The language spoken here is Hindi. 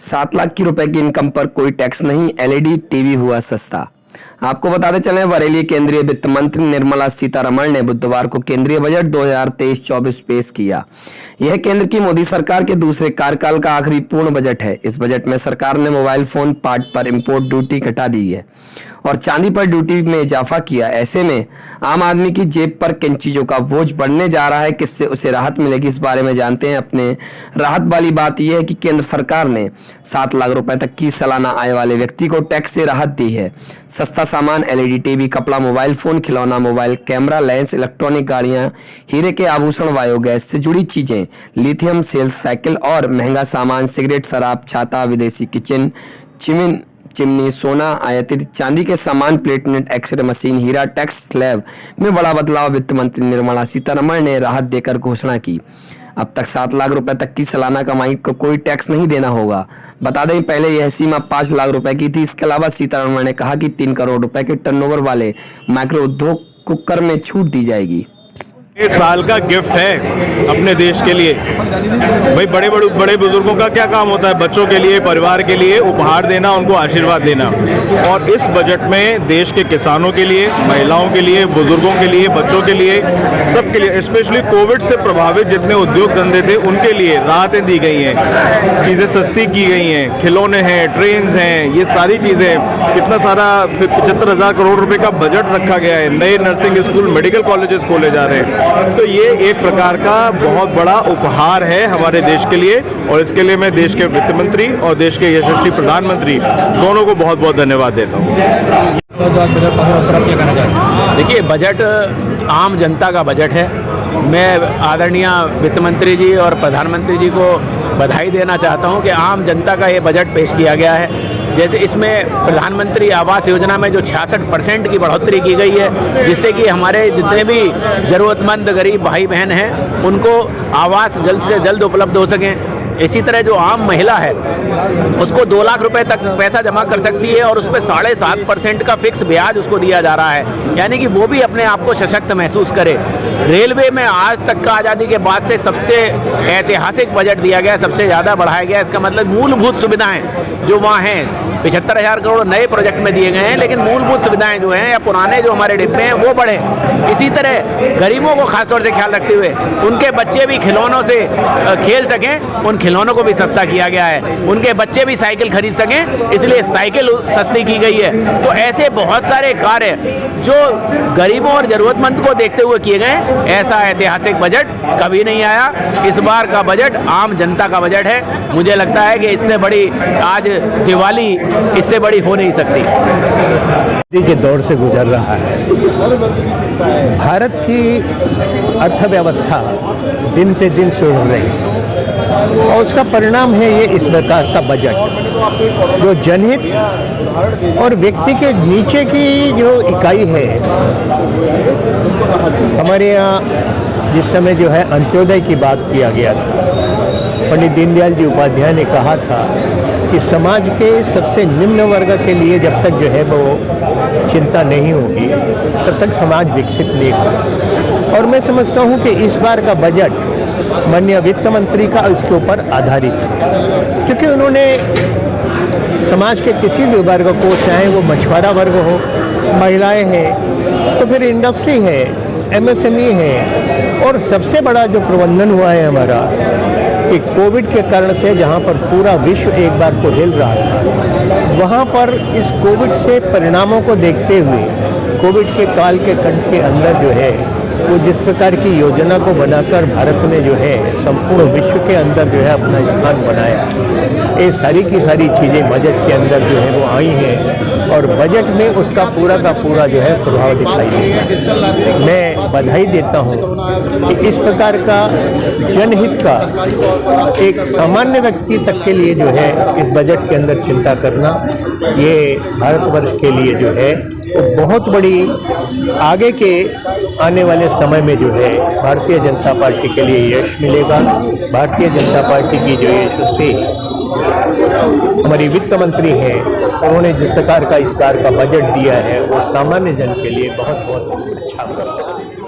7 लाख की रुपए की इनकम पर कोई टैक्स नहीं, एलईडी टीवी हुआ सस्ता। आपको बताते चलें, बरेली केंद्रीय वित्त मंत्री निर्मला सीतारमण ने बुधवार को केंद्रीय बजट 2023-24 पेश किया। यह केंद्र की मोदी सरकार के दूसरे कार्यकाल का आखिरी पूर्ण बजट है। इस बजट में सरकार ने मोबाइल फोन पार्ट पर इंपोर्ट ड्यूटी घटा दी है और चांदी पर ड्यूटी में इजाफा किया। ऐसे में आम आदमी की जेब पर किन चीजों का बोझ बढ़ने जा रहा है, किससे उसे राहत मिलेगी, इस बारे में जानते हैं। अपने राहत वाली बात यह है कि केंद्र सरकार ने 7 लाख रुपए तक की सालाना आय वाले व्यक्ति को टैक्स से राहत दी है। सस्ता सामान, एलईडी टीवी, कपड़ा, मोबाइल फोन, खिलौना, मोबाइल कैमरा, लेंस, इलेक्ट्रॉनिक गाड़ियां, हीरे के आभूषण, बायोगैस से जुड़ी चीजें, लिथियम सेल्स साइकिल और महंगा सामान, सिगरेट, शराब, छाता, विदेशी किचन, चिमनी, सोना, आयातित चांदी के सामान, प्लेटनेट, एक्सरे मशीन, हीरा टैक्स स्लैब में बड़ा बदलाव। वित्त मंत्री निर्मला सीतारमण ने राहत देकर घोषणा की। अब तक 7 लाख रुपए तक की सालाना कमाई को कोई टैक्स नहीं देना होगा। बता दें, पहले यह सीमा 5 लाख रुपए की थी। इसके अलावा सीतारमण ने कहा कि 3 करोड़ रुपए के टर्नओवर वाले माइक्रो उद्योग को कर में छूट दी जाएगी। ये साल का गिफ्ट है अपने देश के लिए। भाई बड़े बुजुर्गों का क्या काम होता है? बच्चों के लिए, परिवार के लिए उपहार देना, उनको आशीर्वाद देना। और इस बजट में देश के किसानों के लिए, महिलाओं के लिए, बुजुर्गों के लिए, बच्चों के लिए, सबके लिए, स्पेशली कोविड से प्रभावित जितने उद्योग धंधे थे उनके लिए राहतें दी गई हैं, चीज़ें सस्ती की गई हैं, खिलौने हैं, ट्रेन हैं, ये सारी चीज़ें। कितना सारा 75,000 करोड़ रुपए का बजट रखा गया है। नए नर्सिंग स्कूल, मेडिकल कॉलेजेस खोले जा रहे हैं। तो ये एक प्रकार का बहुत बड़ा उपहार है हमारे देश के लिए, और इसके लिए मैं देश के वित्त मंत्री और देश के यशस्वी प्रधानमंत्री दोनों को बहुत बहुत धन्यवाद देता हूँ। देखिए, बजट आम जनता का बजट है। मैं आदरणीय वित्त मंत्री जी और प्रधानमंत्री जी को बधाई देना चाहता हूं कि आम जनता का ये बजट पेश किया गया है। जैसे इसमें प्रधानमंत्री आवास योजना में जो 66% की बढ़ोतरी की गई है, जिससे कि हमारे जितने भी ज़रूरतमंद गरीब भाई बहन हैं उनको आवास जल्द से जल्द उपलब्ध हो सकें। इसी तरह जो आम महिला है उसको 2 लाख रुपए तक पैसा जमा कर सकती है और उस पर 7.5% का फिक्स ब्याज उसको दिया जा रहा है, यानी कि वो भी अपने आप को सशक्त महसूस करे। रेलवे में आज तक का आज़ादी के बाद से सबसे ऐतिहासिक बजट दिया गया, सबसे ज़्यादा बढ़ाया गया। इसका मतलब मूलभूत सुविधाएं जो वहाँ हैं, 75,000 करोड़ नए प्रोजेक्ट में दिए गए हैं, लेकिन मूलभूत सुविधाएं जो हैं या पुराने जो हमारे डिब्बे हैं वो बढ़े। इसी तरह गरीबों को खासतौर से ख्याल रखते हुए उनके बच्चे भी खिलौनों से खेल सकें, उन खिलौनों को भी सस्ता किया गया है। उनके बच्चे भी साइकिल खरीद सकें, इसलिए साइकिल सस्ती की गई है। तो ऐसे बहुत सारे कार्य जो गरीबों और जरूरतमंद को देखते हुए किए गए। ऐसा ऐतिहासिक बजट कभी नहीं आया। इस बार का बजट आम जनता का बजट है। मुझे लगता है कि इससे बड़ी आज दिवाली इससे बड़ी हो नहीं सकती। के दौर से गुजर रहा है। भारत की अर्थव्यवस्था दिन पे दिन सुधर रही है और उसका परिणाम है ये इस प्रकार का बजट, जो जनहित और व्यक्ति के नीचे की जो इकाई है। हमारे यहाँ जिस समय जो है अंत्योदय की बात किया गया था, पंडित दीनदयाल जी उपाध्याय ने कहा था कि समाज के सबसे निम्न वर्ग के लिए जब तक जो है वो चिंता नहीं होगी तब तक समाज विकसित नहीं होगा। और मैं समझता हूँ कि इस बार का बजट माननीय वित्त मंत्री का इसके ऊपर आधारित है, क्योंकि उन्होंने समाज के किसी भी वर्ग को, चाहे वो मछुआरा वर्ग हो, महिलाएं हैं, तो फिर इंडस्ट्री है, एमएसएमई है, और सबसे बड़ा जो प्रबंधन हुआ है हमारा कि कोविड के कारण से जहां पर पूरा विश्व एक बार को हिल रहा था, वहां पर इस कोविड से परिणामों को देखते हुए कोविड के काल के खंड के अंदर जो है वो जिस प्रकार की योजना को बनाकर भारत ने जो है संपूर्ण विश्व के अंदर जो है अपना स्थान बनाया, ये सारी की सारी चीज़ें बजट के अंदर जो है वो आई हैं और बजट में उसका पूरा का पूरा जो है प्रभाव दिखाई देता। मैं बधाई देता हूँ कि इस प्रकार का जनहित का एक सामान्य व्यक्ति तक के लिए जो है इस बजट के अंदर चिंता करना, ये भारतवर्ष के लिए जो है वो बहुत बड़ी आगे के आने वाले समय में जो है भारतीय जनता पार्टी के लिए यश मिलेगा। भारतीय जनता पार्टी की जो यशस्वी हमारी वित्त मंत्री हैं, उन्होंने जिस प्रकार का इस बार का बजट दिया है वो सामान्य जन के लिए बहुत बहुत अच्छा कर सकते हैं।